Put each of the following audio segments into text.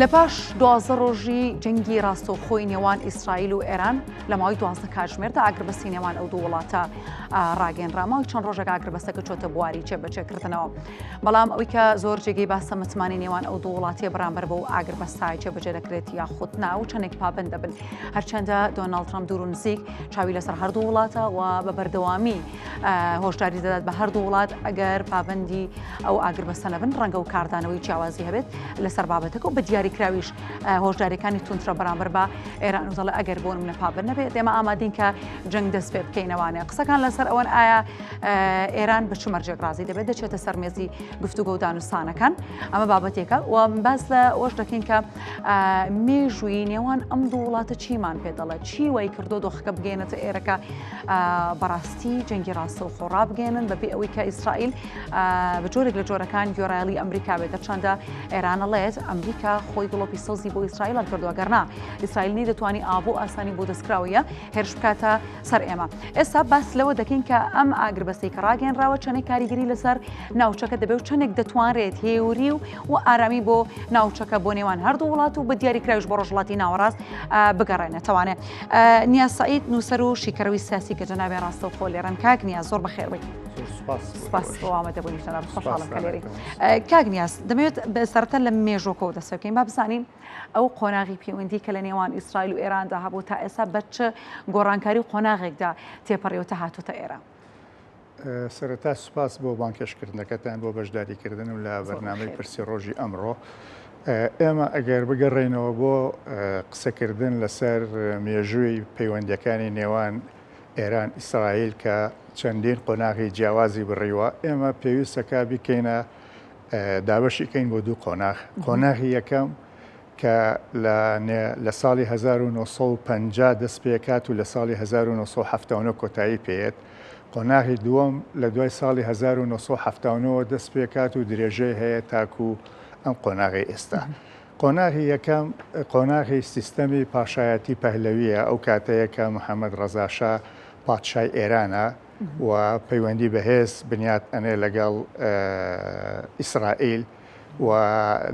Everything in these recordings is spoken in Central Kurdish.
لەپاش 12 ڕۆژی جەنگی ڕاستەوخۆی نێوان ئیسرائیل و ئێران لە ماوەی 12 کاتژمێردا ئاگربەستی نێوان ئەو دوو وڵاتە ڕاگەنراماوەی چەند ڕۆژێک ئاگربەستەکە چۆتە بواری چێبەجێکردنەوە. بەڵام ئەوەی کە زۆر جێگەی باسە متمانی نێوان ئەو دوو وڵاتیە بەرامبەر بەو ئاگربەستای چێبەجێ دەکرێت یاخود نا و چەندێک پابند دەبن. هەرچەندە دۆناڵد ترامپ دوور و نزیک چاوی لەسەر هەردوو وڵاتە و بە بەردەوامی هۆشداری دەدات بە هەردوو وڵات ئەگەر پابندی ئەو ئاگربەستە نەبن ڕەنگە و کاردانەوەی جیاوازی هەبێت لەسەر بابەتەکە و بە دیاریکراویش هۆشداریەکانی تونترە بەرامبەر بە ئێران و دەڵێ ئەگەر بۆ نمونە پابند نەبێت ئێمە ئامادەین کە جەنگ دەست پێ بکەینەوانێ. قسەکان لەسەر ئەوەن ئایا ئێران بە چ مەرجێک ڕازی دەبێت دەچێتە سەر مێزی گفتوگۆ و دانوستانەکان ئەمە بابەتێکە و باس لە ئەوەش دەکەین کە مێژووی نێوان ئەم دوو وڵاتە چیمان پێ دەڵێت چی وای کردو دۆخەکە بگەێنێتە ئێرەکە بەڕاستی جەنگی ڕاستە و خۆڕا بگەێنن بەبێ ئەوەی کە ئیسرائیل بە جۆرێک لە جۆرەکان گۆڕایەڵی ئەمریکا بێت دەرچەندە ئێرانەڵێت ئەمریکا خۆی گڵۆپی سەوزی بۆ ئیسرائیل کردووە گەرنا ئیسرائیل دەتوانی ئابوو ئاسانی بۆ دەستکراویە هێرش بکاتە سەر ئێمە. ئێستا باس لەوە دەکەین کە ئەم ئاگربەستەی کە ڕاگەنراوە چەندێک کاریگەری لەسەر ناوچەکە دەبێت و چەندێک دەتوانرێت هێوری و ئارامی بۆ ناوچەکە بۆ نێوان هەردوو وڵات و بە دیاریکراویش بۆ ڕۆژهەڵاتی ناوەڕاست بگەڕێنێتەوانێت. نیاز سەعید نووسەر و شیکەرەوەی سیاسی کە جەنابێ ڕاستەوخۆ لێرەن کاک نیاز زۆر بەخێربێت. سپاس بۆ ئامادەبوونی تەنە خۆشحاڵم کە لێرەی. کاک نیاز دەمەوێت سەرەتا لە مێژووکەوە دەست بکەین با بزانین ئەو قۆناغی پەیوەندی کە لە نێوان ئیسرائیل و ئێراندا هەبوو تا ئێستا بە چ گۆڕانکاری و قۆناغێکدا تێپەڕێوتە هاتووتە ئێرە. سەرەتا سوپاس بۆ بانکێشکردنەکەتان بۆ بەشداریکردن و لە بەرنامەی پرسی ڕۆژی ئەمڕۆ. ئێمە ئەگەر بگەڕێنەوە بۆ قسەکردن لەسەر مێژووی پەیوەندیەکانی نێوان ئێران ئیسرائیل کە چەندین قۆناغی جیاوازی بڕیوە ئێمە پێویستەکە بیکەینە دابەشی کەین بۆ دوو قۆناغ. قۆناغی یەکەم کە لە ساڵی 1950 دەست پێکات و لە ساڵی 1970 کۆتایی پێێت. قۆناغی دووەم لە دوای ساڵی 1970 دەست پێکات و درێژەی هەیە تاکو ئەم قۆناغی ئێستا. قۆناغی یەکەم قۆناغی سیستەمی پاشایەتی پەهلەویە ئەو کاتەیە کە محەممەد ڕەزاشا پادشای ئێرانە و پەیوەندی بەهێز بنیات ئەنێ لەگەڵ ئیسرائیل و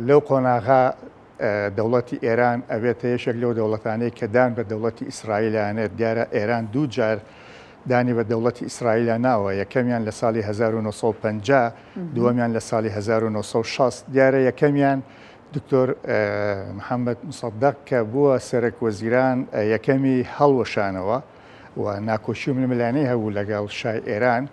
لەو قۆناغا دەوڵەتی ئێران ئەبێتە یەشێک لەو دەوڵەتانەی کە دان بە دەوڵەتی ئیسرائیلانێت دیارە ئێران دوو جار دانی بە دەوڵەتی ئیسرائیلە ناوە یەکەمیان لە ساڵی 1950 دووەمیان لە ساڵی 1960 دیارە یەکەمیان دکتۆر محەممەد مصدق کە بووە سەرک وەزیران یەکەمی هەڵوەشانەوە و ناکۆشی و ململانەی هەبوو لەگەڵ شای ئێران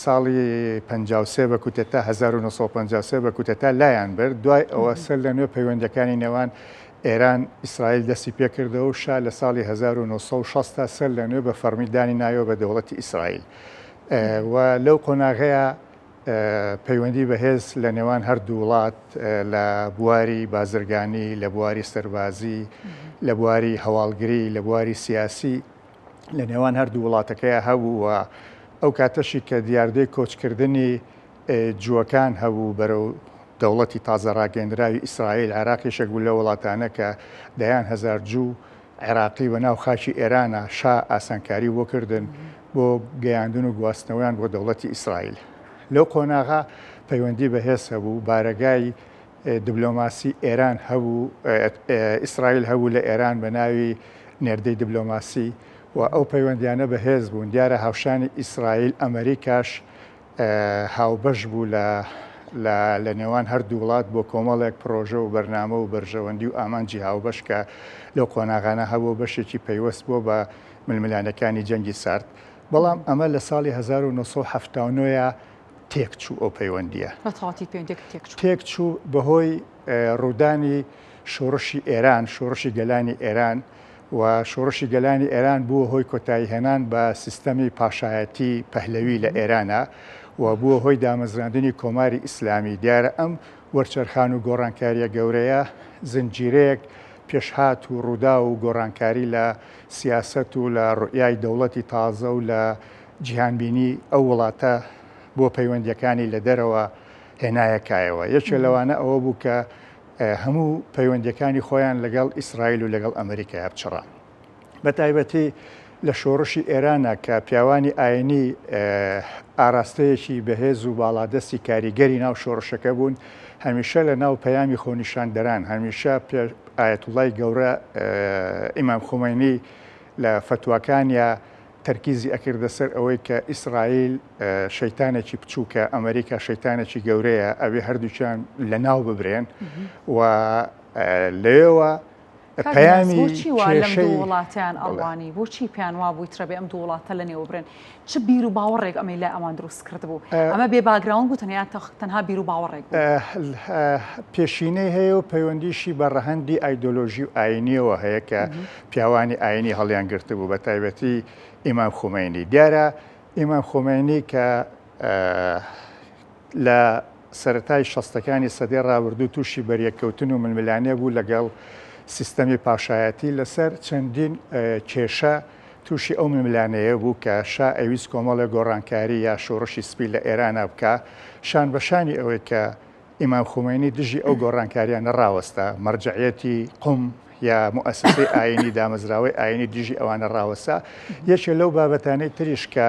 ساڵی 53 بە کوتێتا 1953 بە کوتێتا لایەن برد دوای ئەوە سەر لە نوێ پەیوەندەکانی نێوان ئێران ئیسرائیل دەستی پێکردەوە و شا لە ساڵی 1960 سەر لە نوێ بە فەرمیدانی نایۆ بە دەوڵەتی ئیسرائیل و لەو قۆناغەیە پەیوەندی بەهێز لە نێوان هەردوو وڵات لە بواری بازرگانی لە بواری سەربازی لە بواری هەواڵگری لە بواری سیاسی لە نێوان هەردوو وڵاتەکەیە هەبوو و ئەو کاتەشی کە دیاردەی کۆچکردنی جووەکان هەبوو بەرەو دەوڵەتی تازە ڕاگەندراوی ئیسرائیل عێراقیشێک بوو لە وڵاتانە کە دەیان هەزار جوو عێراقی بە ناو خاکی ئێرانە شا ئاسانکاری بۆ کردن بۆ گەیاندن و گواستنەوەیان بۆ دەوڵەتی ئیسرائیل. لەو قۆناغا پەیوەندی بەهێز هەبوو بارەگای دیبلۆماسی ئێران هەبوو ئیسرائیل هەبوو لە ئێران بە ناوی نێردەی دیبلۆماسی و ئەو پەیوەندیانە بەهێز بوون دیارە هاوشانی ئیسرائیل ئەمریکاش هاوبەش بوو لە نێوان هەردوو وڵات بۆ کۆمەڵێک پرۆژە و بەرنامە و بەرژەوەندی و ئامانجی هاوبەش کە لەو قۆناغانە هەبوو بەشێکی پەیوەست بۆ بە ململانەکانی جەنگی سارد. بەڵام ئەمە لە ساڵی 1970 تێکچوو ئەو پەیوەندیە تێکچوو بەهۆی ڕوودانی شۆڕشی ئێران شۆڕشی گەلانی ئێران و شۆڕشی گەلانی ئێران بووە هۆی کۆتایی هێنان بە سیستەمی پاشایەتی پەهلەوی لە ئێرانە و بووە هۆی دامەزراندنی کۆماری ئیسلامی دیارە ئەم وەرچەرخان و گۆڕانکاریە گەورەیە زنجیرەیەک پێشهات و ڕوودا و گۆڕانکاری لە سیاست و لە ڕوئیای دەوڵەتی تازە و لە جیهانبینی ئەو وڵاتە بۆ پەیوەندیەکانی لە دەرەوە هێنایەکایەوە یەکێ لەوانە ئەوە بوو کە هەموو پەیوەندیەکانی خۆیان لەگەڵ ئیسرائیل و لەگەڵ ئەمریکا بچڕان بە تایبەتی لە شۆڕشی ئێرانە کە پیاوانی ئاینی ئاراستەیەکی بەهێز و باڵادەستی کاریگەری ناو شۆڕشەکە بوون هەمیشە لە ناو پەیامی خۆنیشاندەران هەمیشە ئایەتوڵای گەورە ئیمام خومینی لە فتواکانیا تەرکیزی ئەکردە سەر ئەوەی کە ئیسرائیل شەیتانێکی بچووکە ئەمریکا شەیتانێکی گەورەیە ئەوێ هەردووچیان لە ناو ببرێن و لێەوە پەیامی وڵاتیان ئەڵوانی بۆچی پێیان وا بووی ترەبێ ئەم دوو وڵاتە لە نێو بڕێن چ بیر و باوەڕێک ئەمەی لای ئەوان دروست کردبوو ئەمە بێ باگراون بوو تەنها بیر و باوەڕێک پێشینەی هەیە و پەیوەندیشی بە ڕەهەندی ئایدۆلۆژی و ئاینیەوە هەیە کە پیاوانی ئاینی هەڵیان گرتبوو بە تایبەتی ئیمام خومینی دیارە ئیمام خومینی کە لە سەرەتای شەستەکانی سەدەی ڕابردوو تووشی بەریەکەوتن و ململانێ بوو لەگەڵ سیستەمی پاشایەتی لەسەر چەندین کێشە تووشی ئەو ململانەیە بوو کە شا ئەویست کۆمەڵە گۆڕانکاری یا شۆڕشی سپی لە ئێرانە بکە شان بەشانی ئەوەی کە ئیمام خومینی دژی ئەو گۆڕانکاریانە ڕاوەستە مەرجعیەتی قوم یا مؤسسەی ئاینی دامەزراوەی ئاینی دژی ئەوانە ڕاوەستە یەکێ لەو بابەتانەی تریش کە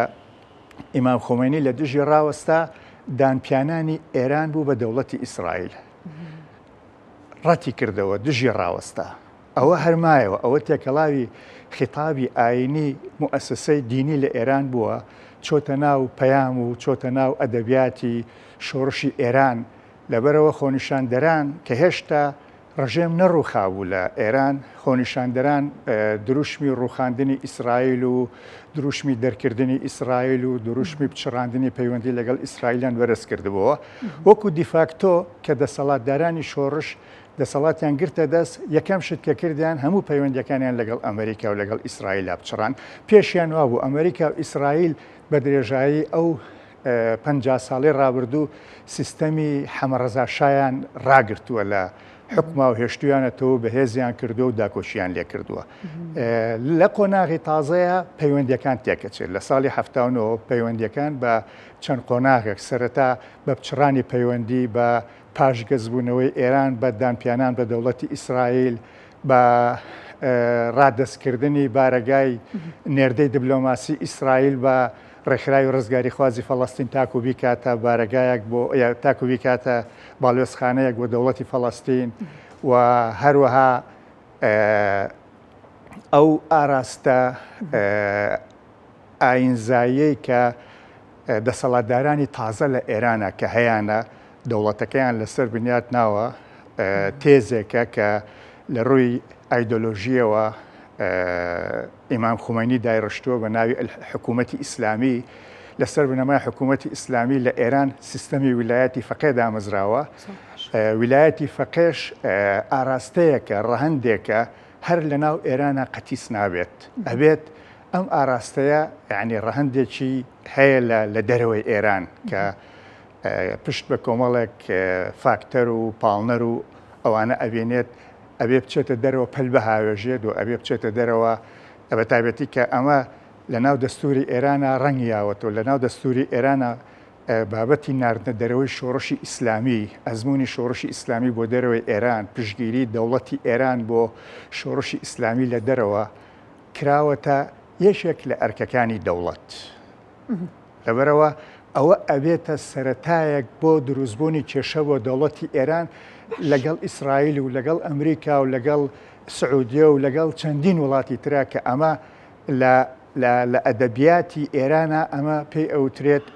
ئیمام خومینی لە دژی ڕاوەستە دانپیانانی ئێران بوو بە دەوڵەتی ئیسرائیل ڕەتی کردەوە دژی ڕاوەستە ئەوە هەرمایەوە ئەوە تێکەڵاوی خیتابی ئاینی مؤسسەی دینی لە ئێران بووە چۆتە ناو پەیام و چۆتە ناو ئەدەبیاتی شۆڕشی ئێران لەبەرەوە خۆنیشاندەران کە هێشتا ڕژێم نەڕووخابوو لە ئێران خۆنیشاندەران دروشمی ڕووخاندنی ئیسرائیل و دروشمی دەرکردنی ئیسرائیل و دروشمی پچڕاندنی پەیوەندی لەگەڵ ئیسرائیلیان وەرز کردبووە وەکو دیفاکتۆ کە دەسەڵاتدارانی شۆڕش دەسەڵاتیان گرتە دەست یەکەم شت کە کردیان هەموو پەیوەندیەکانیان لەگەڵ ئەمریکا و لەگەڵ ئیسرائیللا بچڕان پێشیان وا بوو ئەمریکا و ئیسرائیل بە درێژایی ئەو 50 ساڵی ڕابردوو سیستەمی حەمەڕەزاشایان ڕاگرتووە لە حکوما و هێشتویانەتەوە بەهێزیان کردو و داکۆشیان لێ کردووە لە قۆناغی تازەیە پەیوەندیەکان تێکەچێت لە ساڵی هەفتاونەوە پەیوەندیەکان بە چەند قۆناغێک سەرەتا بە پچڕانی پەیوەندی بە پاشگەزبوونەوەی ئێران بە دانپیانان بە دەوڵەتی ئیسرائیل بە ڕادەستکردنی بارەگای نێردەی دیبلۆماسی ئیسرائیل بە ڕێکخراوی و ڕزگاری خوازی فەڵەستین تاکو بیکاتە بارەگایەک بۆ تاکو بیکاتە باڵێۆزخانەیەک بۆ دەوڵەتی فەڵەستین و هەروەها ئەو ئاراستە ئاینزایی کە دەسەڵاتدارانی تازە لە ئێرانە کە هەیەە دەوڵەتەکەیان لەسەر بنیات ناوە تێزێکە کە لە ڕووی ئایدۆلۆژیەوە ئیمام خومینی دایڕشتووە بە ناوی حکوومەتی ئیسلامی لەسەر بنەمای حکوومەتی ئیسلامی لە ئێران سیستەمی ویلایەتی فەقێ دامەزراوە ویلایەتی فەقێش ئاراستەیەکە ڕەهەندێکە هەر لە ناو ئێرانە قەتیس نابێت ئەبێت ئەم ئاراستەیە یعنی ڕەهەندێکی هەیە لە دەرەوەی ئێران کە پشت بە کۆمەڵێک فاکتەر و پاڵنەر و ئەوانە ئەبێنێت ئەبێ بچێتە دەرەوە پەل بە هاوێژێت و ئەبێ بچێتە دەرەوە بە تایبەتی کە ئەمە لە ناو دەستوری ئێرانە ڕەنگیاوەتەوە لە ناو دەستوری ئێرانە بابەتی ناردنە دەرەوەی شۆڕشی ئیسلامی ئەزمموی شۆڕشی ئیسلامی بۆ دەرەوەی ئێران پشگیری دەوڵەتی ئێران بۆ شۆڕشی ئیسلامی لە دەرەوە کراوەتە یەکێک لە ئەرکەکانی دەوڵەت لەبەرەوە ئەوە ئەبێتە سەرەتایەک بۆ دروستبوونی کێشە بۆ دەوڵەتی ئێران لەگەڵ ئیسرائیل و لەگەڵ ئەمریکا و لەگەڵ سعودیە و لەگەڵ چەندین وڵاتی ترا کە ئەمە لە ئەدەبیاتی ئێرانە ئەمە پێی ئەوترێت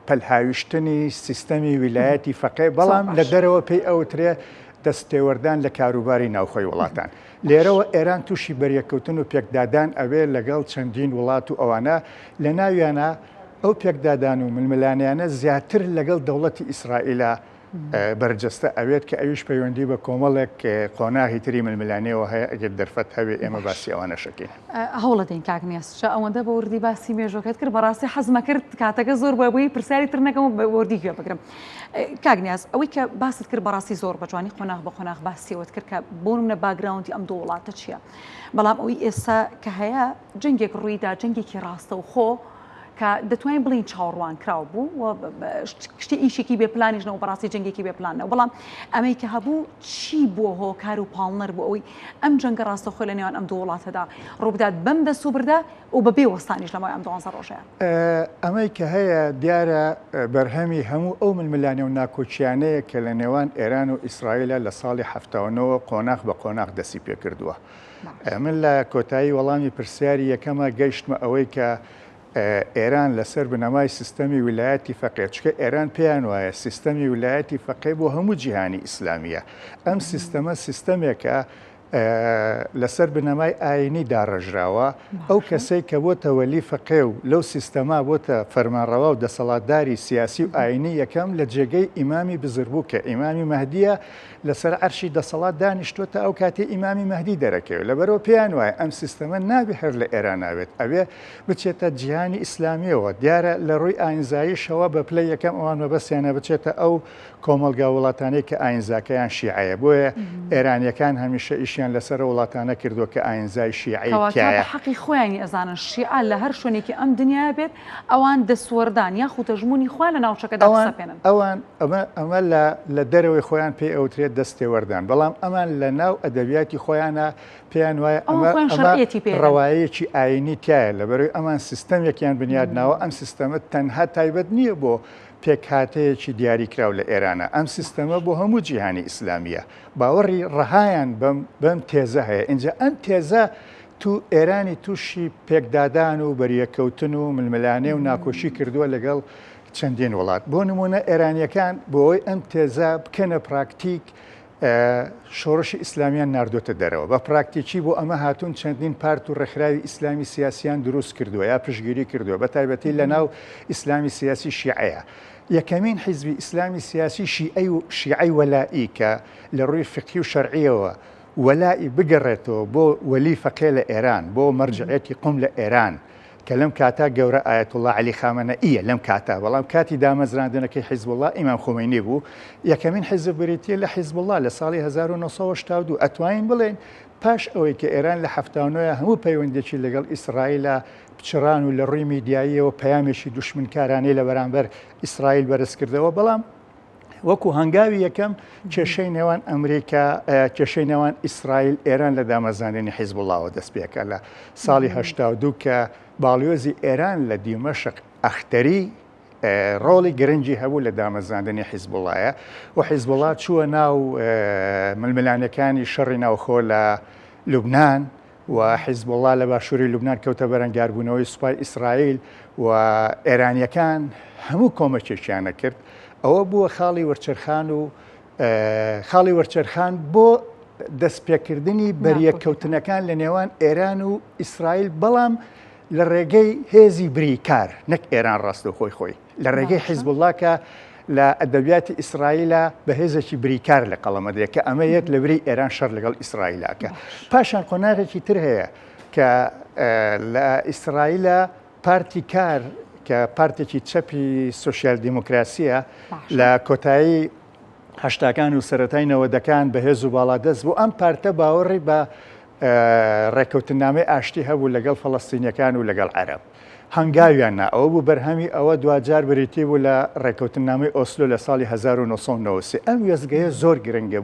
پەلهاویشتنی سیستەمی ویلایەتی فەقێ بەڵام لە دەرەوە پێی ئەوترێت دەستێوەردان لە کاروباری ناوخۆی وڵاتان لێرەوە ئێران تووشی بەریەکەوتن و پێکدادان ئەوێ لەگەڵ چەندین وڵات و ئەوانە لە ناویانە ئەو پێکدادان و ململانیانە زیاتر لەگەڵ دەوڵەتی ئیسرائیلە بەرجەستە ئەوێت کە ئەویش پەیوەندی بە کۆمەڵێک قۆناغی تری ململانەوە هەیە ئەگەر دەرفەت هەوێ ئێمە باسی ئەوانە شەکەین هەوڵە دەین کاک نیاز ئەوەندە بە وردی باسی مێژۆکەت کرد بەڕاستی حەزمە کرد کاتەکە زۆر بۆی پرسیاری تر نەکەم و بە وردی گوێ بگرم کاک نیاز ئەوەی کە باست کرد بەڕاستی زۆر بەجوانی قۆناغ بە قۆناغ باسیەوەت کرد کە بۆ منە باگراوندی ئەم دوو وڵاتە چییە بەڵام ئەوەی ئێستا کە هەیە جەنگێک ڕوویدا جەنگێکی ڕاستە و خۆ کە دەتوانین بڵین چاوەڕوان کراو بوو و شتی ئیشێکی بێ پلانیشنەوە بەڕاستی جەنگێکی بێ پلانەوە بەڵام ئەمەی کە هەبوو چی بووە هۆکار و پاڵنەر بوو ئەوەی ئەم جەنگە ڕاستەخۆی لە نێوان ئەم دوو وڵاتەدا ڕووبدات بەم دەست و بردە و بەبێ وەستانیش لەمای ئەم 12 ڕۆژەیە ئەمەی کە هەیە دیارە بەرهەمی هەموو ئەو ململانێ و ناکۆچیانەیە کە لە نێوان ئێران و ئیسرائیلە لە ساڵی 79 قۆناغ بە قۆناغ دەستی پێ کردووە. من لە کۆتایی وەڵامی پرسیاری یەکەمە گەیشتمە ئەوەی کە ئێران لەسەر بنەمای سیستەمی ویلایەتی فەقێ چکە ئێران پێیان وایە سیستەمی ویلایەتی فەقێ بۆ هەموو جیهانی ئیسلامیە. ئەم سیستەمە سیستەمێکە لەسەر بنەمای ئاینی داڕژراوە ئەو کەسەی کە بۆتە وەلی فەقێ و لەو سیستەما بۆتە فەرمانڕەوا و دەسەڵاتداری سیاسی و ئاینی یەکەم لە جێگەی ئیمامی بزربوو کە ئیمامی مەهدیە لەسەر عەرشی دەسەڵات دانیشتوتە ئەو کاتێ ئیمامی مەهدی دەرەکەوێت لەبەرەوە پێیان وایە ئەم سیستەمە نابێ هەر لە ئێران ناوێت ئەوێ بچێتە جیهانی ئیسلامیەوە دیارە لە ڕووی ئاینزاییشەوە بە پلەی یەکەم ئەوان مەبەستیانە بچێتە ئەو کۆمەلگا وڵاتانەی کە ئاینزاکەیان شیعەیە بۆیە ئێرانیەکان هەمیشە ئیشیان لەسەر وڵاتانە کردووە کە ئاینزای شیعی تایە حەقی خۆیانی ئەزانن شیعە لە هەر شوێنێکی ئەم دنیا بێت ئەوان دەسوەردان یا خوتەژمونی خوا لە ناوچەکەدا قسەپێنن ئەوان ئەمە لە دەرەوەی خۆیان پێی ئەوترێت دەستێوەردان بەڵام ئەمان لە ناو ئەدەبیاتی خۆیانە پێیان وایە ئەمە ڕەوایەکی ئاینی تایە لەبەرەوەی ئەمان سیستەمێکیان بنیادناوە ئەم سیستەمە تەنها تایبەت نییە بۆ پێکهاتەیەکی دیاریکراو لە ئێرانە ئەم سیستەمە بۆ هەموو جیهانی ئیسلامیە باوەڕی ڕەهایان بەم تێزە هەیە اینجا ئەم تێزە تو ئێرانی تووشی پێکدادان و بەریەکەوتن و ململانێ و ناکۆشی کردووە لەگەڵ چەندین وڵات بۆ نمونە ئێرانیەکان بۆەوەی ئەم تێزە بکەنە پراکتیک شۆڕشی ئیسلامیان ناردۆتە دەرەوە بە پراکتیکی بۆ ئەمە هاتوون چەندین پارت و ڕێکخراوی ئیسلامی سیاسیان دروست کردووە یا پشگیری کردووە بە تایبەتی لە ناو ئیسلامی سیاسی شیعەیە یەکەمین حیزبی ئیسلامی سیاسی شیعەی وەلائی کە لە ڕووی فقهی و شەرعیەوە وەلائی بگەڕێتەوە بۆ وەلی فەقێ لە ئێران بۆ مەرجعەتی قوم لە ئێران کە لەم کاتا گەورە ئایەتوڵڵا عەلی خامنەئیە لەم کاتا بەڵام کاتی دامەزراندنەکەی حیزبوڵڵا ئیمام خۆمەینی بوو یەکەمین حیزب بریتیە لە حیزبوڵڵا لە ساڵی 1982 ئەتوانین بڵێن پاش ئەوەی کە ئێران لە 79 هەموو پەیوەندێکی لەگەڵ ئیسرائیلە پچڕان و لە ڕووی میدیاییەوە پەیامێکی دوشمنکارانەی لە بەرامبەر ئیسرائیل بەرز کردەوە بەڵام وەکو هەنگاوی یەکەم کێشەی نێوان ئەمریکا کێشەی نێوان ئیسرائیل ئێران لە دامەزانێنی حیزبوڵڵاوە دەست پێکە لە ساڵی 82 کە باڵیۆزی ئێران لە دیمەشق ئەختەری ڕۆڵی گرنگی هەبوو لە دامەزاندنی حیزبوڵایە و حیزبوڵا چووە ناو ململانەکانی شەڕی ناوخۆ لە لوبنان و حیزبوڵا لە باشووری لوبنان کەوتە بەرەنگاربوونەوەی سوپای ئیسرائیل و ئێرانیەکان هەموو کۆمەکێکیانە کرد ئەوە بووە خاڵی وەرچەرخان بۆ دەستپێکردنی بەریەکەوتنەکان لە نێوان ئێران و ئیسرائیل بەڵام لە ڕێگەی هێزی بریکار نەک ئێران ڕاستەوخۆی خۆی لە ڕێگەی حیزبوڵڵا کە لە ئەدەبیاتی ئیسرائیلە بە هێزێکی بریکار لە قەڵەمەدرێت کە ئەمە یەک لە بری ئێران شەڕ لەگەڵ ئیسرائیلەکە پاشان قۆناغێکی تر هەیە کە لە ئیسرائیلە پارتی کار کە پارتێکی چەپی سۆشیال دیموکراسیە لە کۆتایی هەشتاکان و سەرەتای نەوەدەکان بەهێز و باڵادەست بوو ئەم پارتە باوەڕی بە ڕێکەوتنامەی ئاشتی هەبوو لەگەڵ فەڵەستینیەکان و لەگەڵ عەرەب هەنگاویاننا ئەوە بوو بەرهەمی ئەوە دوجار بریتی بوو لە ڕێکەوتنامەی ئۆسلۆ لە ساڵی 1993 ئەم وێزگەیە زۆر گرنگە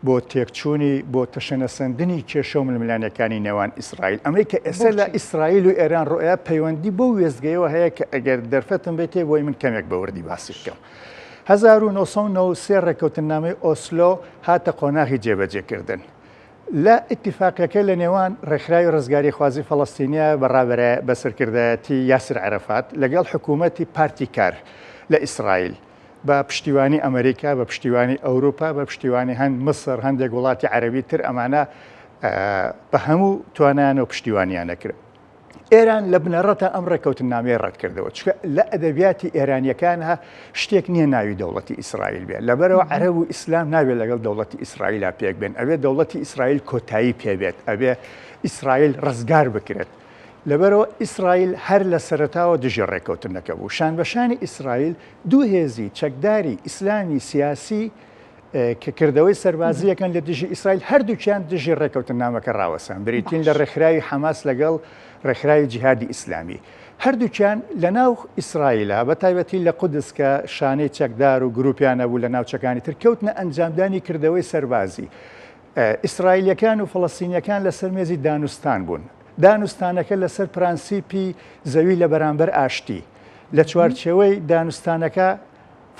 بۆ تێکچوونی بۆ تەشەنەسەندنی کێشە و ململانەکانی نێوان ئیسرائیل ئەمەی کە ئێستا لە ئیسرائیل و ئێران ڕۆیە پەیوەندی بۆ وێزگەیەوە هەیە کە ئەگەر دەرفەتم بێتێ بۆی من کەمێک بەوردی باسی بکەم 1993 ڕێکەوتنامەی ئۆسلۆ هاتە قۆناغی جێبەجێکردن لە ئیتیفاقەکە لە نێوان ڕێکخراوی ڕزگاری خوازی فەڵەستینیە بەڕابەرە بەسەرکردایەتی یاسر عەرەفات لەگەڵ حکوومەتی پارتی کار لە ئیسرائیل بە پشتیوانی ئەمریکا بە پشتیوانی ئەوروپا بە پشتیوانی هەند مصر هەندێک وڵاتی عەرەبی تر ئەمانە بە هەموو توانیان و پشتیوانیانە کرد ئێران لە بنەڕەتە ئەم ڕێکەوتنامەیە ڕەت کردەوە چکە لە ئەدەبیاتی ئێرانیەکانها شتێک نییە ناوی دەوڵەتی ئیسرائیل بێت لەبەرەوە عەرەب و ئیسلام نابێت لەگەڵ دەوڵەتی ئیسرائیللا پێک بێن ئەبێ دەوڵەتی ئیسرائیل کۆتایی پێبێت ئەبێ ئیسرائیل ڕزگار بکرێت لەبەرەوە ئیسرائیل هەر لە سەرەتاوە دژی ڕێکەوتنەکە بوو شان بەشانی ئیسرائیل دوو هێزی چەکداری ئیسلامی سیاسی کە کردەوەی سەربازیەکەن لە دژی ئیسرائیل هەردووچیان دژی ڕێکەوتنامەکە ڕاوەسان بریتین لە ڕێکخراوی حەماس لەگەڵ ڕێکخراوی جیهادی ئیسلامی هەردووچیان لە ناو ئیسرائیلە بە تایبەتی لە قودس کە شانەی چەکدار و گروپیانە بوو لە ناوچەکانی تر کەوتنە ئەنجامدانی کردەوەی سەربازی ئیسرائیلەکان و فەڵەستینیەکان لەسەر مێزی دانوستان بوون دانوستانەکە لەسەر پرانسیپی زەوی لە بەرامبەر ئاشتی لە چوارچەوەی دانوستانەکە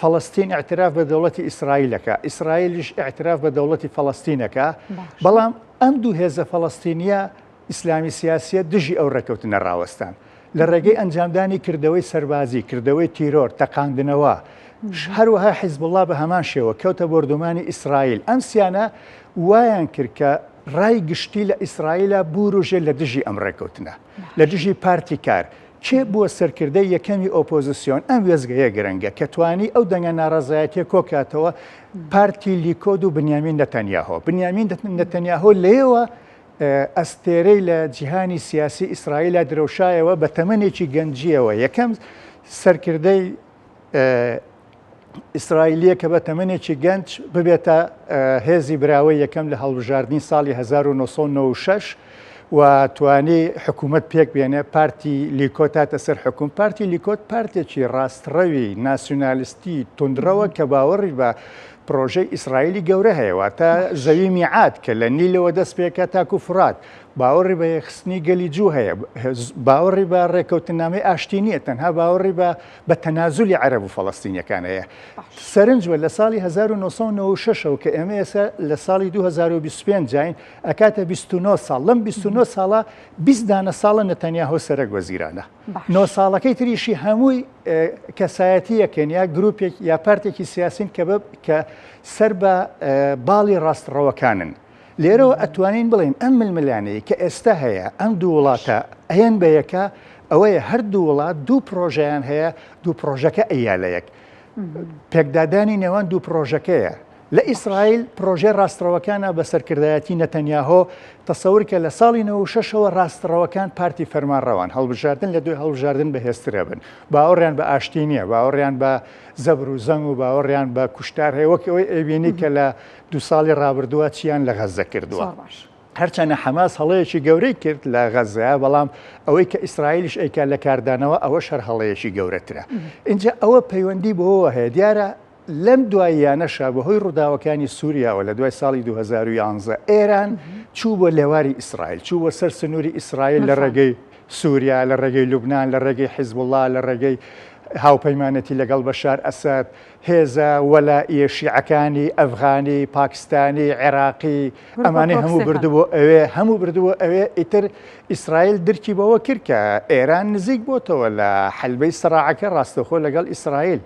فەڵەستین اعتراف بە دەوڵەتی ئیسرائیلەکە ئیسرائیلیش اعتراف بە دەوڵەتی فەڵەستینەکە بەڵام ئەم دوو هێزە فەڵەستینیە ئیسلامی سیاسیە دژی ئەو ڕێکەوتنە ڕاوەستان لە ڕێگەی ئەنجامدانی کردەوەی سەربازی کردەوەی تیرۆر تەقاندنەوە هەروەها حیزبوڵڵا بە هەمان شێوە کەوتە بۆردومانی ئیسرائیل ئەم سیانە وایان کرد کە ڕای گشتی لە ئیسرائیلە بوروژێ لە دژی ئەم ڕێکەوتنە لە دژی پارتی کار چێ بووە سەرکردەی یەکەمی ئۆپۆزیسیۆن ئەم وێزگەیە گرنگە کە توانی ئەو دەنگە ناڕەزایەتیە کۆکاتەوە پارتی لیکۆد و بنیامین نەتەنیاهۆ بنیامین نەتەنیاهۆ لێوە ئەستێرەی لە جیهانی سیاسی ئیسرائیلە درەوشایەوە بە تەمەنێکی گەنجیەوە یەکەم سەرکردەی ئیسرائیلیە کە بە تەمەنێکی گەنج ببێتە هێزی براوەی یەکەم لە هەڵبژاردنی ساڵی 1996 و توانی حکوومەت پێک بێنێ پارتی لیکۆت تاتە سەر حکوم پارتی لیکۆت پارتێکی ڕاستڕەوی ناسیۆنالیستی تندرەوە کە باوەڕی بە پرۆژەی ئیسرائیلی گەورە هەیەوە تا زەوی میعاد کە لە نیلەوە دەست پێکە تاکو فرات باوەڕی بە یەخستنی گەلی جوو هەیە باوەڕی بە ڕێکەوتنامەی ئاشتی نیە تەنها باوەڕی بە تەنازولی عەرەب و فەڵەستینیەکان هەیە سەرنجوە لە ساڵی 1996ەوە کە ئێمە ئێستا لە ساڵی 2025 جاین ئەکاتە 29 ساڵ لەم 29 ساڵە 20 دانە ساڵە نەتەنیاهۆ سەرک وەزیرانە 9 ساڵەکەی تریشی هەمووی کەسایەتیەکەن یا گروپێک یا پارتێکی سیاسین کە سەر بە باڵی ڕاستڕەوەکانن لێرەوە ئەتوانین بڵین ئەم ململانەیە کە ئێستا هەیە ئەم دوو وڵاتە ئەیەن بە یەکە ئەوەیە هەردوو وڵات دوو پرۆژەیان هەیە دوو پرۆژەکە ئەیا لە یەک پێکدادانی نێوان دوو پرۆژەکەیە لە ئیسرائیل پرۆژێ ڕاستڕەوەکانە بە سەرکردایەتی نەتەنیاهۆ تەسەور کە لە ساڵی 96ەوە ڕاستڕەوەکان پارتی فەرمانڕەوان هەڵبژاردن لە دوی هەڵبژاردن بەهێزترە بن باوەڕیان بە ئاشتی نییە باوەڕیان بە زەبر و زەنگ و باوەڕیان بە کوشتار هەیە وەکەوەی ئەبینی کە لە دو ساڵی ڕابردووە چیان لە غەزە کردووە هەرچەنە حەماس هەڵەیەکی گەورەی کرد لە غەزەیە بەڵام ئەوەی کە ئیسرائیلیش ئەیکا لە کاردانەوە ئەوە شەر هەڵەیەکی گەورەترە اینجا ئەوە پەیوەندی بەوە هەیە دیارە لەم دواییانەشە بەهۆی ڕووداوەکانی سووریاوە لە دوای ساڵی 2011 ئێران چوو بۆ لێواری ئیسرائیل چوو بۆ سەر سنووری ئیسرائیل لە ڕێگەی سووریا لە ڕێگەی لوبنان لە ڕێگەی حیزبوڵڵا لە ڕێگەی هاوپەیمانەتی لەگەڵ بەشار ئەسەد هێزە وەلائیە شیعەکانی ئەفغانی پاکستانی عێراقی ئەمانەی هەموو بردووە ئەوێ ئیتر ئیسرائیل درکی بەوە کرد کە ئێران نزیک بۆتەوە لە حەلبەی سەراعەکە ڕاستەخۆ لەگەڵ ئیسرائیل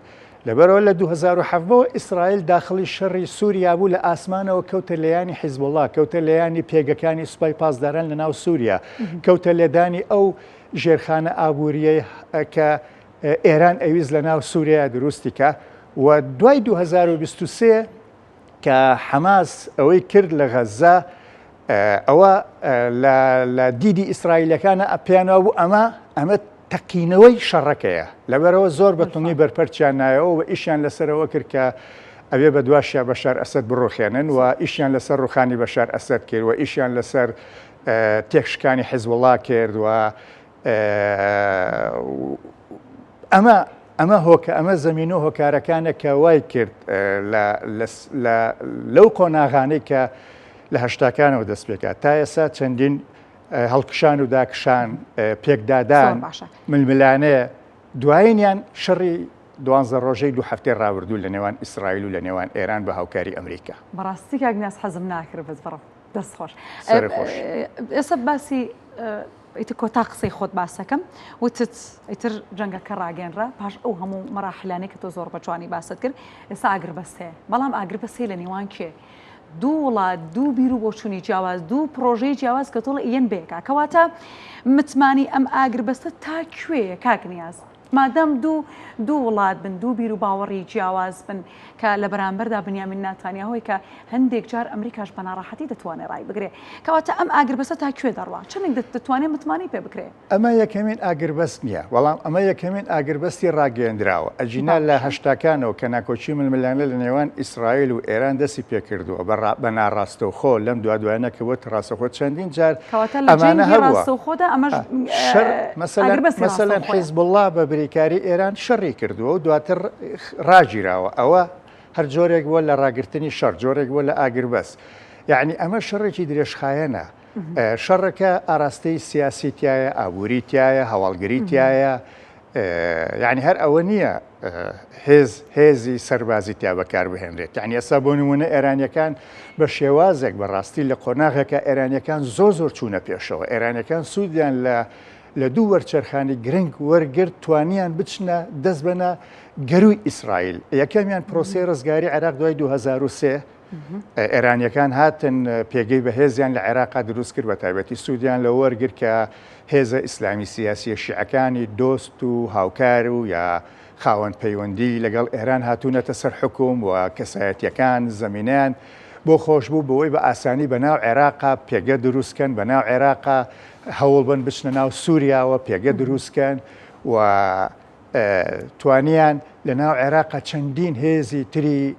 لەبەرەوە لە 2007 ئیسرائیل داخلی شەڕی سووریا بوو لە ئاسمانەوە کەوتە لەیانی حیزبوڵڵا کەوتە لەیانی پێگەکانی سوپای پاسداران لە ناو سووریا کەوتە لێدانی ئەو ژێرخانە ئابووریە کە ئێران ئەویست لە ناو سووریا دروستیکە و دوای 2023 کە حەماس ئەوەی کرد لە غەزە ئەوە لە دیدی ئیسرائیلەکانە پێیانەوە بوو ئەمە تەقینەوەی شەڕەکەیە لەبەرەوە زۆر بەتونی بەرپەرچیان نایەوە و ئیشیان لەسەرەوە کرد کە ئەوێ بە دواشیا بەشار ئەسەد بڕۆخێنن و ئیشیان لەسەر ڕوخانی بەشار ئەسەد کرد و ئیشیان لەسەر تێکشکانی حیزبوڵڵا کرد و ئەمە زەمینە هۆکارەکانە کە وای کرد لەو قۆناغانەی کە لە هەشتاکانەوە دەست پێکات تا ئێستا چەندین هەڵکشان و داکشان پێکدادان ململانەیە دوایینیان شەڕی 12 ڕۆژەی 2 هەفتەی ڕابردوو لە نێوان ئیسرائیل و لە نێوان ئێران بە هاوکاری ئەمریکا بەڕاستی کاگناس حەزم ناکرد بەس بڕە دەستخۆش ئێستا باسی ئیتر کۆتا قسەی خۆت باسەکەم وتت ئیتر جەنگەکە ڕاگەنرا پاش ئەو هەموو مەراحلانەی کە تۆ زۆر بەجوانی باست کرد ئێستا ئاگربەست هەیە بەڵام ئاگربەستی لە نێوان کێ دوو وڵات دوو بیر و بۆچوونی جیاواز دوو پرۆژەی جیاواز کە تۆڵە ئەن بێکا کەواتە متمانی ئەم ئاگربەستە تا کوێیە کاکنیاز مادام دوو وڵات بن دوو بیر و باوەڕی جیاواز بن کە لە بەرامبەردا بنیامین ناتانیاهۆی کە هەندێک جار ئەمریکاش بە ناڕەحەتی دەتوانێت ڕای بگرێت کەواتە ئەم ئاگربەسە تا کوێ دەڕوا چەندێک دەتوانێت متمانی پێ بکرێت ئەمە یەکەمین ئاگربەست نییە بەڵام ئەمە یەکەمین ئاگربەستی ڕاگەیەندراوە ئەجینا لە هەشتاکانەوە کە ناکۆچی ململانە لە نێوان ئیسرائیل و ئێران دەستی پێکردووە بە ناڕاستەوخۆ لەم دوایانە کەوت ڕاستەخۆ چەندین جار ئەمانە ڕاستەوخۆدا ئەمەش مەسەلەن حیزب الله بە بریکاری ئێران شەڕی کردووە و دواتر ڕاگیراوە ئەوە هەر جۆرێک بووە لە ڕاگررتنی شەڕ جۆرێک بووە لە ئاگربەست یعنی ئەمە شەڕێکی درێژخایەنە شەڕەکە ئاراستەی سیاسیتایە ئابووریتایە هەواڵگریتایە یعنی هەر ئەوە نییە هێزی سەربازی تیا بەکار بهێنرێت یعنی ئێستا بۆ نمونە ئێرانیەکان بە شێوازێک بەڕاستی لە قۆناغێکە ئێرانیەکان زۆر چوونە پێشەوە ئێرانیەکان سوودیان لە دوو وەرچەرخانی گرنگ وەرگرت توانیان بچنە دەست بەنە گەروی ئیسرائیل یەکەمیان پرۆسی ڕزگاری عێراق دوای 2003 ئێرانیەکان هاتن پێگەی بەهێزیان لە عێراقا دروست کرد بە تایبەتی سوودیان لە وەرگرت کە هێزە ئیسلامی سیاسی شیعەکانی دۆست و هاوکار و یا خاوەن پەیوەندی لەگەڵ ئێران هاتوونەتە سەر حکوم و کەسایەتیەکان زەمینیان بۆ خۆشببوو بەوەی بە ئاسانی بەناو عێراقا پێگە دروستکەن بەناو عێراقا هەوڵ بن بچنە ناو سووریاوە پێگە دروستکەن و توانیان لە ناو عێراقا چەندین هێزی تری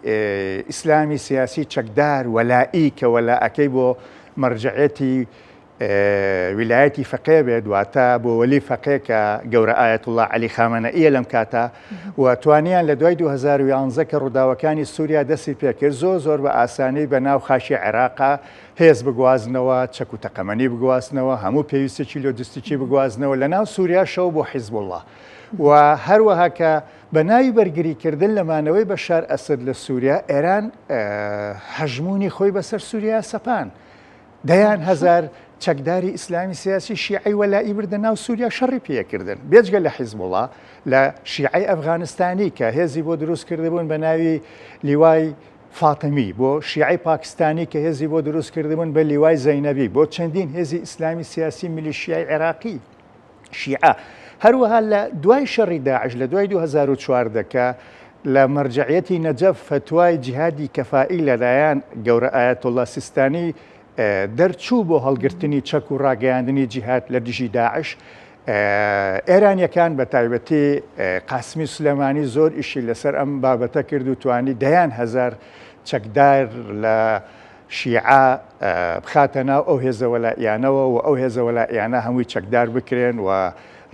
ئیسلامی سیاسی چەکدار وەلائی کە وەلاءەکەی بۆ مەرجعەتی ویلایەتی فەقێ بێت دواتە بۆ وەلی فەقێ کە گەورە ئایەتوڵڵا عەلی خامنەئیە لەم کاتە و توانیان لە دوای 2011 کە ڕووداوەکانی سووریا دەستی پێکرد زۆر بە ئاسانی بە ناو خاشی عێراقا هێز بگوازنەوە چەک و تەقەمەنی بگوازنەوە هەموو پێویستێکی لۆجستیکی بگوازنەوە لە ناو سووریا شەو بۆ حیزب الله و هەروەها کە بە ناوی بەرگریکردن لەمانەوەی بەشار ئەسد لە سووریا ئێران هەژمونی خۆی بەسەر سووریا سەپان دەیان هەزار چەکداری ئیسلامی سیاسی شیعی وەلائی بردە ناو سووریا شەڕی پێکردن بێجگە لە حیزب الله لە شیعی ئەفغانستانی کە هێزی بۆ دروست کردبوون بە ناوی لیوای فاتمی بۆ شیعی پاکستانی کە هێزی بۆ دروست کردبوون بە لیوای زەینەبی بۆ چەندین هێزی ئیسلامی سیاسی میلیشیای عێراقی شیعە هەروەها لە دوای شەڕی داعش لە دوای 2014 کە لە مەرجعیەتی نەجەف فتوای جیهادی کەفائی لەلایەن گەورە ئایەتوڵڵا سیستانی دەرچوو بۆ هەڵگرتنی چەک و ڕاگەیاندنی جیهاد لە دژی داعش ئێرانیەکان بە تایبەتی قاسمی سلێمانی زۆر ئیشی لەسەر ئەم بابەتە کرد و توانی دەیان هەزار چەکدار لە شیعە بخاتە ناو ئەو هێزەوەلایەنەوە و ئەو هێزەوەلایەنە هەمووی چەکدار بکرێن و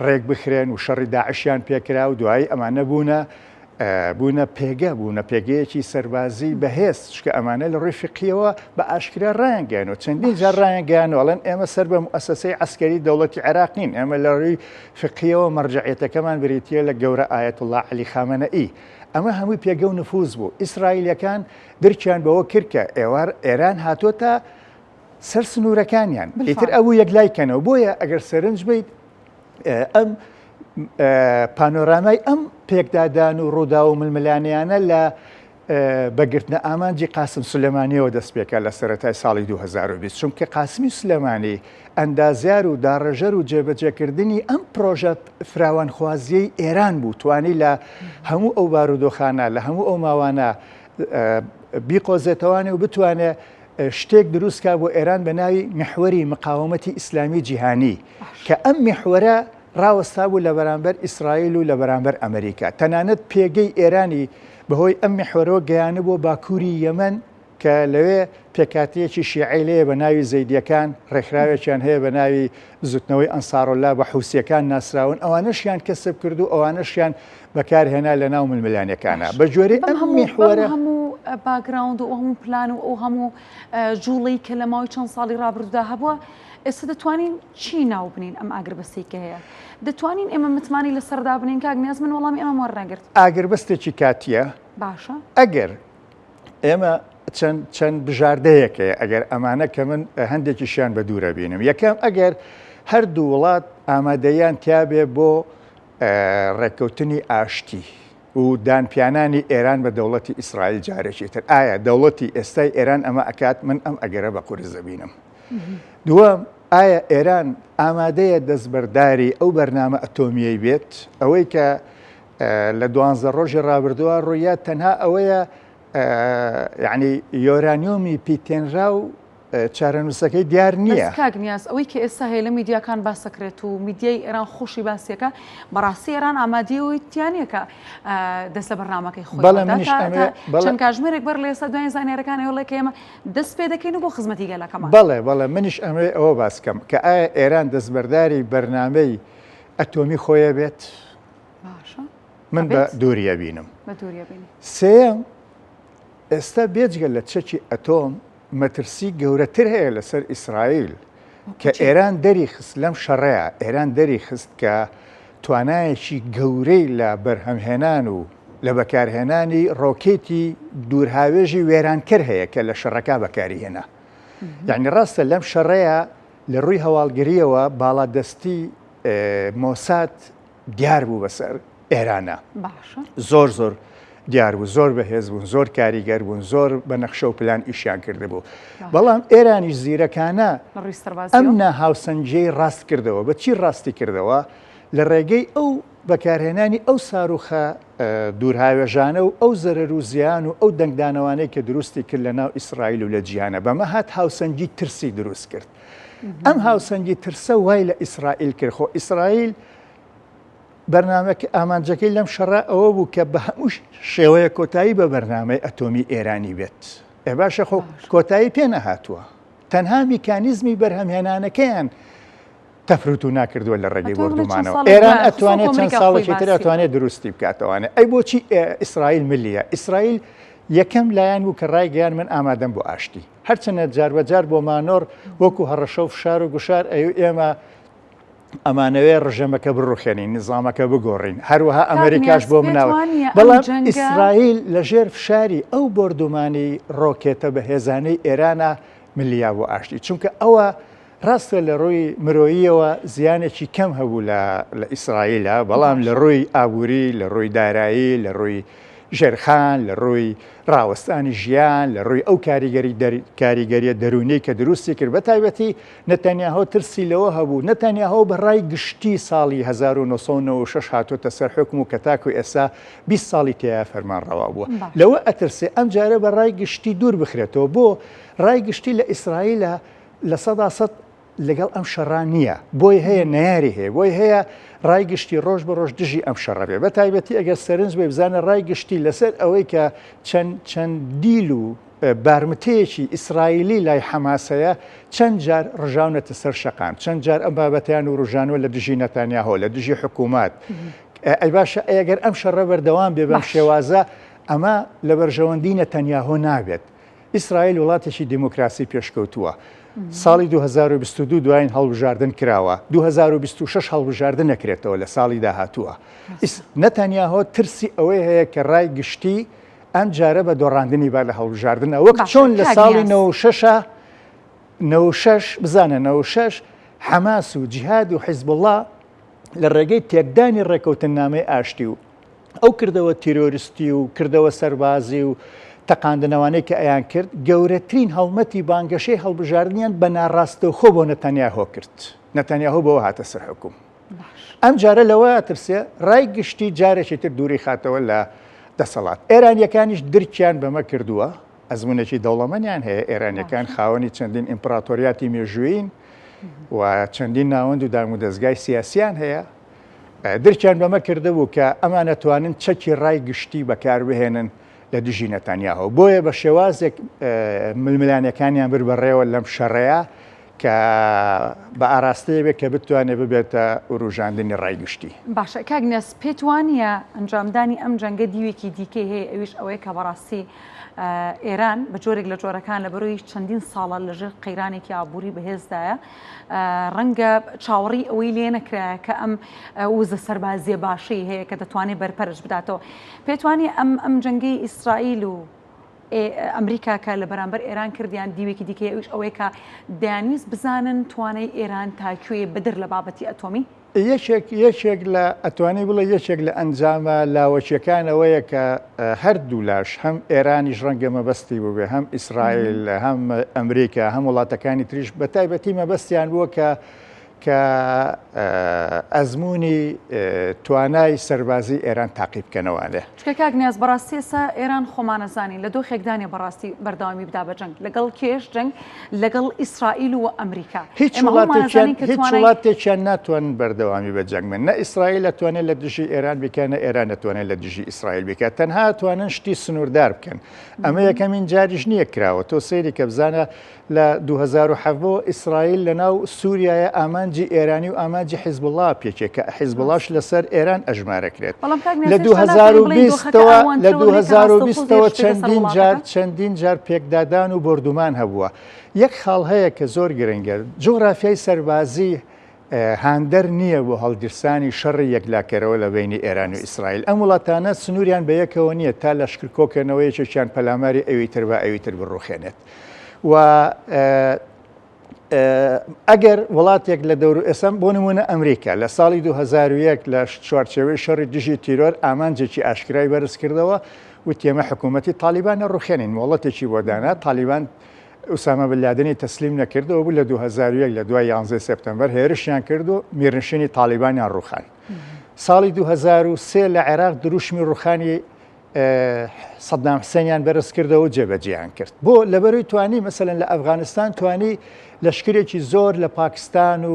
ڕێک بخرێن و شەڕی داعشیان پێکرا و دوایی ئەمانە بوونە پێگەیەکی سەربازی بەهێز شکە ئەمانە لە ڕووی فقیەوە بە ئاشکرا ڕایانگەیانەوە چەندین جار ڕایانگەیانەوەڵەن ئێمە سەر بە مؤسسەی عەسکەری دەوڵەتی عێراق نین ئێمە لە ڕووی فقیەوە مەرجعیەتەکەمان بریتیە لە گەورە ئایەتوڵڵا عەلی خامنەئی ئەمە هەمووی پێگە و نفوذ بوو ئیسرائیلەکان درکیان بەوە کرد کە ئێران هاتۆتە سەر سنوورەکانیان ئیتر ئەوە یەکلایکەنەوە بۆیە ئەگەر سەرنج بیت ئەم پانۆرامای ئەم پێکدادان و ڕوودا و ململانیانە لە بەگرتنە ئامانجی قاسم سلێمانیەوە دەست پێکە لە سەرەتای ساڵی 2020 چونکە قاسمی سلێمانی ئەندازیار و داڕەژەر و جێبەجێکردنی ئەم پرۆژە فراوانخوازیەی ئێران بوو توانی لە هەموو ئەو بارودۆخانە لە هەموو ئەو ماوانە بیقۆزێتەوانی و بتوانێت شتێک دروستکە بۆ ئێران بە ناوی محوەری مقاومەتی ئیسلامی جیهانی کە ئەم محوەرە ڕاوەستا بوو لە بەرامبەر ئیسرائیل و لە بەرامبەر ئەمریکا تەنانەت پێگەی ئێرانی بەهۆی ئەم محوەرەوە گەیانە بۆ باکووری یەمەن کە لەوێ پێکاتەیەکی شیعی لەیە بە ناوی زەیدیەکان ڕێکخراوێکیان هەیە بە ناوی زوتنەوەی ئەنساڕۆلا بە حوسیەکان ناسراون ئەوانەشیان کەسب کرد و ئەوانەشیان بەکارهێنا لە ناو ململانیەکانە بە جۆرەی ئەم محوەرە هەموو باگراوند و هەموو پلان و ئەو هەموو جوڵی کە لە ماوەی چەند ساڵی ڕابردوودا هەبووە ئێستا دەتوانین چی ناو بنین ئەم ئاگربەستەی کە هەیە دەتوانین ئێمە متمانی لەسەردا بنین کە ئاگنیاز من وەڵامی ئەمە وەرنەگرت ئاگربەستێکی کاتیە باشە ئەگەر ئێمە چەند بژاردەیەکەیە ئەگەر ئەمانە کە من هەندێکیشیان بە دوورە بینم یەکەم ئەگەر هەردوو وڵات ئامادەیان تیابێ بۆ ڕێککەوتنی ئاشتی و دانپیانانی ئێران بە دەوڵەتی ئیسرائیل جارێکی تر ئایا دەوڵەتی ئێستای ئێران ئەمە ئەکات من ئەم ئەگەرە بە قورس دەبینم دووەم ئایا ئێران ئامادەیە دەستبەرداری ئەو بەرنامە ئەتۆمیەی بێت ئەوەی کە لە 12 ڕۆژی ڕابردووە ڕوویە تەنها ئەوەیە یعنی یۆرانیۆمی پیتێنرا و چارەنووسەکەی دیار نییە. کاگنیاز ئەوەی کە ئێستا هەیە لە میدیاکان باسەکرێت و میدیای ئێران خۆشی باسیەکە بەڕاستی ئێران ئامادەیەوەی تیانەکە دەست لە بەرنامەکەی خۆی چەند کاتژمێرێک بەر لە ئێستا دوای زانیاریەکانی وڵێک ئێمە دەست پێ دەکەین و بۆ خزمەتی گەلەکەمان. بەڵێ منیش ئەمێ ئەوە باسکەم کە ئایا ئێران دەستبەرداری بەرنامەی ئەتۆمی خۆیە بێت؟ من بە دووریە بینم. سێم ئێستا بێجگە لە چەکی ئەتۆم مەترسی گەورەتر هەیە لەسەر ئیسرائیل کە ئێران دەری خست لەم شەڕەیە ئێران دەری خست کە توانایەکی گەورەی لە بەرهەمهێنان و لە بەکارهێنانی ڕۆکێتی دوورهاوێژی وێرانکەر هەیە کە لە شەڕەکە بەکاری هێنا. یعنی ڕاستە لەم شەڕەیە لە ڕووی هەواڵگریەوە باڵادەستی مۆساد دیار بوو بەسەر ئێرانە زۆر دیار بوو، زۆر بەهێز بوون، زۆر کاریگەر بوون، زۆر بە نەخشە و پلان ئیشیان کرده بوو. بەڵام ئێرانیش زیرەکانە ئەم هاوسەنجەی ڕاست کردەوە. بە چی ڕاستی کردەوە؟ لە ڕێگەی ئەو بەکارهێنانی ئەو ساروخە دوورهاوێژانە و ئەو زەرەر و زیان و ئەو دەنگدانەوانەی کە دروستی کرد لە ناو ئیسرائیل و لە جیهانە بەمە هات هاوسەنجی ترسی دروست کرد. ئەم هاوسەنجی ترسە وای لە ئیسرائیل کرد. خۆ ئیسرائیل بەرنامەکە ئامانجەکەی لەم شەڕە ئەوە بوو کە بە هەموو شێوەیە کۆتایی بە بەرنامەی ئەتۆمی ئێرانی بێت. باشە خۆ کۆتایی پێ نەهاتووە. تەنها میکانیزمی بەرهەمهێنانەکەیان تەفروت و ناکردووە لە ڕێگەی بردومانەوە. ئێران ئەتوانێت چەند ساڵێکی تر ئەتوانێت دروستی بکاتەوانێ. ئەی بۆچی ئیسرائیل ملیە؟ ئیسرائیل یەکەم لایەن بوو کە ڕایگەیان من ئامادەم بۆ ئاشتی. هەرچەنە جاربەجار بۆ مانۆر وەکو هەڕەشە و فشار و گوشار ئێمە ئەمانەوێ ڕژەمەکە بڕوخێنین نظامەکە بگۆڕین. هەروەها ئەمریکاش بۆ مناوە. بەڵام ئیسرائیل لە ژێر فشاری ئەو بردومانی ڕۆکێتە بەهێزانەی ئێرانە ملیا بۆ ئاشتی. چونکە ئەوە ڕاستە لە ڕووی مرۆییەوە زیانێکی کەم هەبوو لە ئیسرائیلە، بەڵام لە ڕووی ئابووری، لە ڕووی دارایی، لە ڕووی ژێرخان، لە ڕووی ڕاوەستانی ژیان، لە ڕووی ئەو کاریگەریە دەرونی کە دروستی کرد. بە تایبەتی نەتەنیاهۆ ترسی لەوە هەبوو. نەتەنیاهۆ بەڕای گشتی ساڵی 1996 هاتوۆتە سەر حکم و کە تاکو ئێستا 20 ساڵی تیا فەرمانڕەوا بووە. لەوە ئەترسێ ئەم جارە بەڕای گشتی دوور بخرێتەوە. بۆ ڕای گشتی لە ئیسرائیلە لە 100% لەگەڵ ئەم شەڕان نییە. بۆی هەیە نەیاری هەیە، بۆی هەیە ڕای گشتی ڕۆژ بە ڕۆژ دژی ئەم شەڕە بێ. بە تایبەتی ئەگەر سەرنج بێ بزانە ڕای گشتی لەسەر ئەوەی کە چەند دیل و بارمتەیەکی ئیسرائیلی لای حەماسەیە چەند جار ڕژاونەتە سەر شەقام، چەند جار ئەم بابەتیان و ڕژانوە لە دژی نەتانیاهۆ، لە دژی حکوومات. ئەی باشە ئەگەر ئەم شەڕە بەردەوام بێ بەم شێوازە ئەمە لە بەرژەوەندی نەتەنیاهۆ نابێت. ئیسرائیل وڵاتێکی دیموکراسی پێشکەوتووە. ساڵی 2022 دوایین هەڵبژاردن کراوە. 2026 هەڵبژاردن نەکرێتەوە لە ساڵی داهاتووە. نەتانیاهۆ ترسی ئەوەی هەیە کە ڕای گشتی ئەم جارە بە دۆڕاندنی با لە هەڵبژاردنە وەک چۆن لە ساڵی 96 بزانە 96 حەماس و جیهاد و حیزبوڵڵا لە ڕێگەی تێکدانی ڕێکەوتنامەی ئاشتی و ئەو کردەوە تیرۆریستی و کردەوە سەربازی و تەقاندنەوانەی کە ئەیان کرد گەورەترین هەڵمەتی بانگەشەی هەڵبژاردنیان بە ناڕاستەوخۆ بۆ نەتەنیاهۆ کرد. نەتەنیاهۆ بەوە هاتە سەر حکوم. ئەم جارە لەوە ترسێ ڕای گشتی جارێکی تر دووری خاتەوە لە دەسەڵات. ئێرانیەکانیش درکیان بەمە کردووە، ئەزمونێکی دەوڵەمەندیان هەیە. ئێرانیەکان خاوەنی چەندین ئیمپراتۆریاتی مێژووین و چەندین ناوەند و دام و دەستگای سیاسیان هەیە. درکیان بەمە کردهبوو کە ئەمان نەتوانن چەکی ڕای گشتی بەکاربهێنن لە دژی نەتانیاهۆ. بۆیە بە شێوازێک ململانیەکانیان بر بەڕێوە لەم شەڕەیە کە بە ئاراستەیە بێت کە بتوانێت ببێتە ڕوژاندنی ڕایگشتی. باشە کاگنەس پێت وانە ئەنجامدانی ئەم جەنگە دیوێکی دیکەی هەیە ئەویش ئەوەیە کە بەڕاستی ئێران بە جۆرێک لە جۆرەکان لە بەرۆی چەندین ساڵە لەژێر قەیرانێکی ئابووری بەهێزدایە ڕەنگە چاوەڕی ئەوەی لێ نەکرایە کە ئەم وزە سەربازیە باشەی هەیە کە دەتوانێت بەرپەرش بداتەوە. پێت وانە ئەم جەنگەی ئیسرائیل و ئەمریکا کە لە بەرامبەر ئێران کردیان دیوێکی دیکەی ئەوش ئەوەیە کە دەیانویست بزانن توانای ئێران تاکوێ بدر لە بابەتی ئەتۆمی؟ یەکێک لە ئەتوانی بڵێ یەکێک لە ئەنجامە لاوەچیەکانەوەیە کە هەردوو لاش هەم ئێرانیش ڕەنگە مەبەستی بووبێ هەم ئیسرائیل هەم ئەمریکا هەم وڵاتەکانی تریش بە تایبەتی مەبەستیان بووە کە ئەزمموی توانای سەربازی ئێران تاقی بکەنەوەێ چکە کاک نیاز بەڕاستی ئێستا ئێران خۆمانەزانین لە دۆخێکدانی بەڕاستی بەرداوامی بدا بە جەنگ لەگەڵ کێش جەنگ لەگەڵ ئیسرائیل و ئەمریکا هیچ وڵاتێکیان ناتوانن بەردەوامی بە جەنگ من نە ئیسرائیل دەتوانێت لە دژی ئێران بکەنە ئێران دەتوانێت لە دژی ئیسرائیل بکات تەنها توانن شتی سنووردار بکەن ئەمە یەکەمین جاریش نییە کراوە تۆ سەیری کە بزانە لە 2007 ئیسرائیل لەناو سووریایە ئامانجی ئێرانی و ئامانجی حیزب الله پێچێکە حیزب اللهش لەسەر ئێران ئەژمارەکرێت لە 2020ەوە چەندین جار پێکدادان و بردومان هەبووە یەک خاڵ هەیە کە زۆر گرنگە جغرافیای سەربازی هاندەر نییە بۆ هەڵگرسانی شەڕی یەکلاکەرەوە لە بینی ئێران و ئیسرائیل ئەم وڵاتانە سنووریان بە یەکەوە نییە تا لە شکرکۆکردنەوەیەکێکیان پەلاماری ئەویتر بە ئەویتر بڕوخێنێت و ئەگەر وڵاتێک لە دەور ئێسم بۆ نمونە ئەمریکا لە ساڵی 2001 لە چوارچێوەی شەڕی دژی تیرۆر ئامانجێکی ئاشکرای بەرز کردەوە و تێمە حکوومەتی تالیبانە ڕوخێنین وڵەتێکی بۆدانا تالیبان ئوسامە بنلادنی تەسلیم نەکردەوە بوو لە 2001 لە دوای 11 سپتەمبەر هێرشیان کرد و میرنشینی تالیبانیان ڕوخان ساڵی 2003 لە عێراق دروشمی ڕوخانی سەدام حسێنیان بەرز کردەوە و جێبەجێیان کرد بۆ لەبەروی توانی مەسەلەن لە ئەفغانستان توانی لەشکرێکی زۆر لە پاکستان و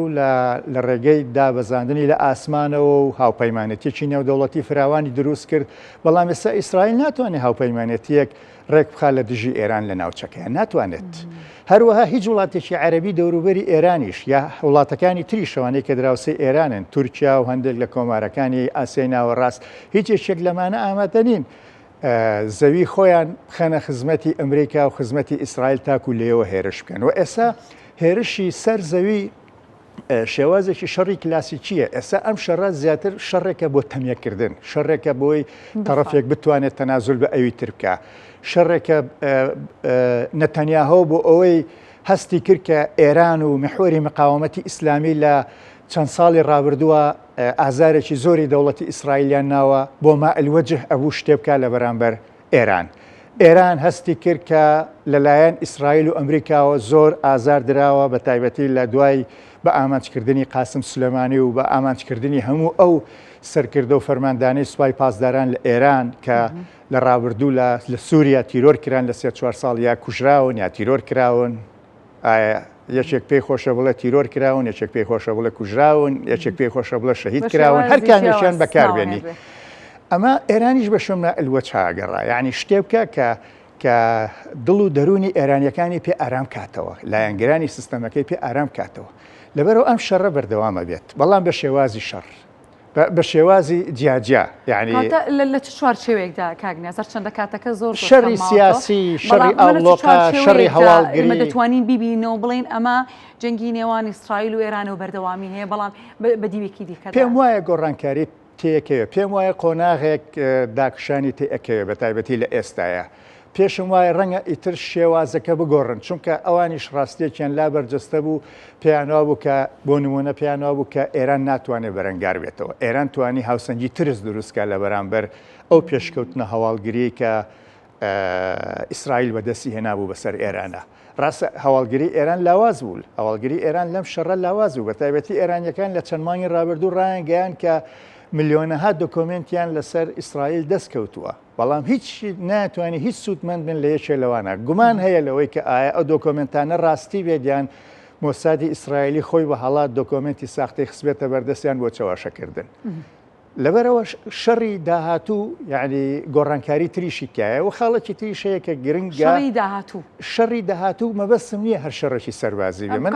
لە ڕێگەی دابەزاندنی لە ئاسمانەوە و هاوپەیمانەتێکی نێودەوڵەتی فراوانی دروست کرد بەڵام ئێستا ئیسرائیل ناتوانێت هاوپەیمانەتیەک ڕێک بخات لە دژی ئێران لە ناوچەکەیان ناتوانێت هەروەها هیچ وڵاتێکی عەرەبی دەوروبەری ئێرانیش یا وڵاتەکانی تری شەوانەی کە دراوسەی ئێرانن تورکیا و هەندێک لە کۆمارەکانی ئاسیای ناوەڕاست هیچ یەکێک لەمانە ئامادە نین زەوی خۆیان بخەنە خزمەتی ئەمریکا و خزمەتی ئیسرائیل تاکو لێەوە هێرش بکەن و ئێستا هێرشی سەر زەوی شێوازێکی شەڕی کلاسیکیە ئێستا ئەم شەڕە زیاتر شەڕێکە بۆ تەمیەکردن شەڕێکە بۆی تەڕەفێک بتوانێت تەنازول بە ئەوی تر بکە شەڕێکە نەتەنیاهۆ بۆ ئەوەی هەستی کرد کە ئێران و محوەری مقاومەتی ئیسلامی لە چەند ساڵی ڕابردووە ئازارێکی زۆری دەوڵەتی ئیسرائیلیان ناوە بۆ مائلوەجه ئەبوو شتێ بکە لە بەرامبەر ئێران ئێران هەستی کرد کە لەلایەن ئیسرائیل و ئەمریکاوە زۆر ئازار دراوە بە تایبەتی لە دوای بە ئامانجکردنی قاسم سلێمانی و بە ئامانجکردنی هەموو ئەو سەرکردە و فەرماندانەی سوپای پاسداران لە ئێران کە لە ڕابردوو لە سووریا تیرۆر کران لە 3-4 ساڵ یا کوژراون یا تیرۆر کراون یەکێک پێی خۆشە بڵێ تیرۆر کراون یەکێک پێی خۆشە بڵێ کوژراون یەکێک پێی خۆشە بڵێ شەهید کراون هەر کامیشیان بەکاربێنی ئەمە ئێرانیش بە شوم ئەلوە چاگەڕا یعنی شتێ بکە کە دڵ و دەرونی ئێرانیەکانی پێ ئارام کاتەوە لایەنگرانی سیستەمەکەی پێ ئارام کاتەوە لەبەرەوە ئەم شەڕە بەردەوامە بێت بەڵام بە شێوازی شەڕ بە شێوازی جیاجیا یعنی لە چ چوارچێوێکدا کاگنێزەر چەندە کاتەکە زۆر شەڕی سیاسی شەڕی ئاڵۆقا شەڕی هەواڵگری دەتوانین بیبینەوە بڵێن ئەمە جەنگی نێوان ئیسرائیل و ئێران و بەردەوامی هەیە بەڵام بە دیوێکی دیکە پێم وایە گۆڕانکاری تێکەوێ پێم وایە قۆناغێک داکشانی تێەکەوێ بە تایبەتی لە ئێستاە پێشم وایە ڕەنگە ئیتر شێوازەکە بگۆڕن چونکە ئەوانیش ڕاستێکیان لا بەرجەستە بوو پێیانوا بوو کە بۆ نمونە پێیانوا بوو کە ئێران ناتوانێت بەرەنگار بێتەوە ئێران توانی هاوسەنگی ترس دروستکە لە بەرامبەر ئەو پێشکەوتنە هەواڵگری کە ئیسرائیل بەدەستی هێنابوو بەسەر ئێرانە ڕاستە هەواڵگری ئێران لاواز بوو هەواڵگری ئێران لەم شەڕە لاواز بوو بە تایبەتی ئێرانیەکان لە چەند مانگی ڕابردوو ڕایانگەیان کە ملیۆنەها دۆکۆمنتیان لەسەر ئیسرائیل دەستکەوتووە بەڵام هیچ ناتوانانی هیچ سوودمەند بن لە یەکێ لەوانە گومان هەیە لەوەی کە ئایا ئەو دۆکۆمنتانە ڕاستی بێدیان مۆسادی ئیسرائیلی خۆی بە هەڵات دۆکۆمنتی ساختەی خسبێتە بەردەستیان بۆ چاواشەکردن لەبەرەوە شەڕی داهاتوو یعنی گۆڕانکاری تریشی تایە و خاڵێکی تریشەیە کە گرنگە شەڕی داهاتوو مەبەستم نییە هەر شەڕێکی سەربازی بێ من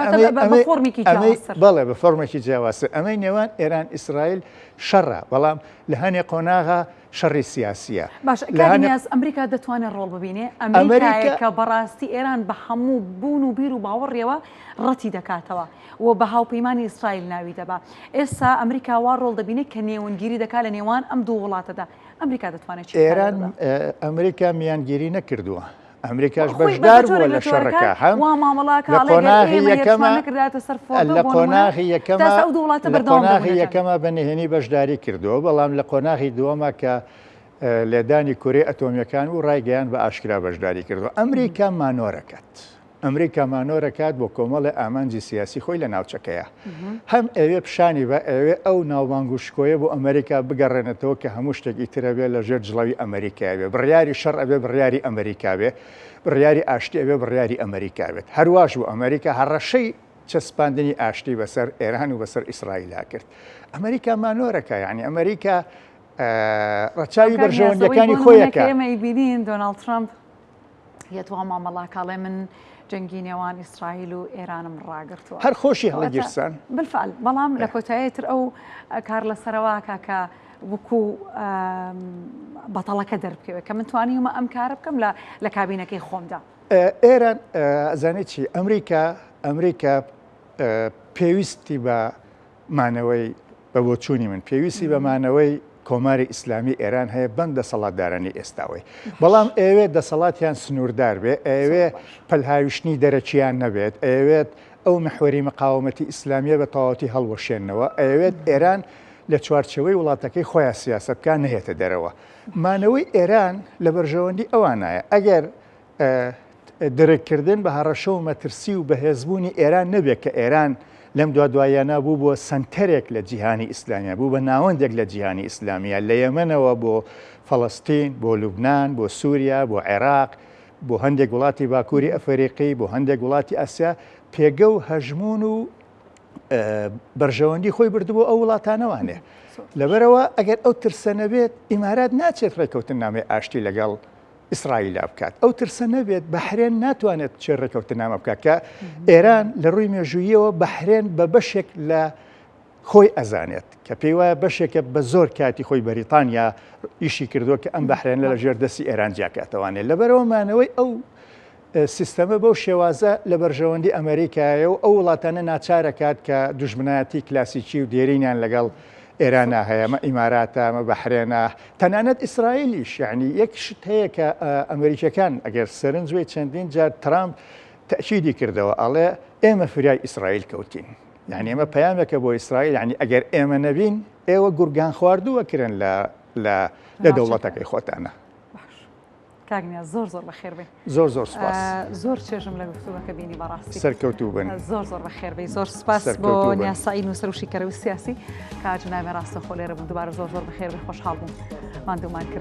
بەڵێ بە فۆرمێکی جیاوازە ئەمەی نێوان ئێران ئیسرائیل شەڕە بەڵام لە هەنێ قۆناغا شەڕی سیاسیە باشنیاز ئەمریکا دەتوانێت ڕۆڵ ببینێ ئەمریکا کە بەڕاستی ئێران بە هەموو بوون و بیر و باوەڕێەوە ڕەتی دەکاتەوە و بە هاوپەیمانی ئیسرائیل ناوی دەبا ئێستا ئەمریکا وا ڕۆڵ دەبینێت کە نێوەنگیری دەکات لە نێوان ئەم دوو وڵاتەدا ئەمریکا دەتوانێت ئێران ئەمریکا میانگیری نەکردووە ئەمریکاش بەشدار بووە لە شەڕەکە هەم لە قۆناغی یەکەمە بەنهێنی بەشداری کردەوە، بەڵام لە قۆناغی دووەمە کە لێدانی کورێ ئەتۆمیەکان و ڕایگەیان بە ئاشکرا بەشداری کردەوە. ئەمریکا مانۆرەکەت. ئەمریکا مانۆرەکات بۆ کۆمەڵی ئامانجی سیاسی خۆی لە ناوچەکەیە. هەم ئەوێ پیشانی بە ئەوێ ئەو ناوبانگوشکۆیە بۆ ئەمریکا بگەڕێنێتەوە کە هەموو شتێکی ترە بێ لە ژێر جڵەوی ئەمریکا بێ، بڕیاری شەڕ ئەبێ بڕیاری ئەمریکا بێ، بڕیاری ئاشتی ئەبێ بڕیاری ئەمریکا بێت. هەرواش بوو ئەمریکا هەڕەشەی چەسپاندنی ئاشتی بەسەر ئێران و بەسەر ئیسرائیللا کرد. ئەمریکا مانۆرەکە، یعنی ئەمریکا ڕەچاوی بەرژەوەندەکانی خۆیەکە. ئێمەی بینین دۆناڵد ترامپ یەتوان مامەڵاکاڵێ من جەنگی نێوان ئیسرائیل و ئێرانم ڕاگرتووە، هەر خۆشی هەڵەگیرسان بالفعل. بەڵام لە کۆتاییتر ئەو کار لەسەرەوەکە کە وەکو بەتەڵەکە دەربکەوێت کە من توانیمە ئەم کارە بکەم لە کابینەکەی خۆمدا. ئێران ئەزانێت چی ئەمریکا پێویستی بە مانەوەی بە بۆچوونی من پێویستی بە مانەوەی کۆماری ئیسلامی ئێران هەیە بەند دەسەڵاتدارانی ئێستاوی، بەڵام ئەوێ دەسەڵاتیان سنووردار بێ، ئەوێ پەلهاویشتنی دەرەچیان نەبێت، ئەوێت ئەو محوەری مقاومەتی ئیسلامیە بە تەواوەتی هەڵوەشێنەوە، ئەوێت ئێران لە چوارچەوەی وڵاتەکەی خۆیان سیاسەتکان نهێتە دەرەوە. مانەوەی ئێران لە بەرژەوەندی ئەوانایە ئەگەر دەرەکردن بە هەڕەشە و مەترسی و بەهێزبوونی ئێران نەبێت کە ئێران لەم دوایانە بوو بۆ سنتەرێک لە جیهانی ئیسلامیە، بوو بە ناوەندێک لە جیهانی ئیسلامیە، لە یەمەنەوە بۆ فەڵەستین، بۆ لوبناان، بۆ سووریا، بۆ عێراق، بۆ هەندێک وڵاتی باکووری ئەفریقی، بۆ هەندێک وڵاتی ئاسیا پێگە و هەژمون و بەرژەوەندی خۆی بردبوو ئەو وڵاتانەوانێ. لەبەرەوە ئەگەر ئەو ترسە نەبێت ئیمارات ناچێت ڕێکەوتن نامێ ئاشتی لەگەڵ ئیسرائیللا بکات. ئەو ترسە نەبێت بەحرێن ناتوانێت چێ ڕێکەوتنامە بکات کە ئێران لە ڕووی مێژوویەوە بەحرێن بە بەشێک لە خۆی ئەزانێت کە پێی وایە بەشێکە بە زۆر کاتی خۆی بەریتانیا ئیشی کردووە کە ئەم بەحرێن لە ژێردەستی ئێران جیاکاتەوانێت. لەبەرەوەمانەوەی ئەو سیستەمە بەو شێوازە لە بەرژەوەندی ئەمریکایە و ئەو وڵاتانە ناچارەکات کە دوژمنایەتی کلاسیکی و دێرینیان لەگەڵ ئێرانە هەیە، مە ئیماراتە، مە بەحرێنە، تەنانەت ئیسرائیلیش. یعنی یەک شت هەیە کە ئەمریکەکان ئەگەر سەرنجوێ چەندین جار ترامپ تەکیدی کردەوە ئەڵێ ئێمە فریای ئیسرائیل کەوتین، یعنی ئێمە پەیامێکە بۆ ئیسرائیل، یعنی ئەگەر ئێمە نەبین ئێوە گورگان خواردووەکرن لە دەوڵەتەکەی خۆتانە. کاگنیا زۆر بەخێر بێ. زۆر سپاس. زۆر چێژم لە گفتوگەکە بینی بەڕاستی. سەرکەوتوو بن. زۆر بەخێر بێ. زۆر سپاس بۆ نیاسایی نووسەر و شیکەرەوەی سیاسی کە جنابێ ڕاستەخۆ لێرە بوون. دووبارە زۆر بەخێر بێ، خۆشحاڵ بووم ماندوومان کرد.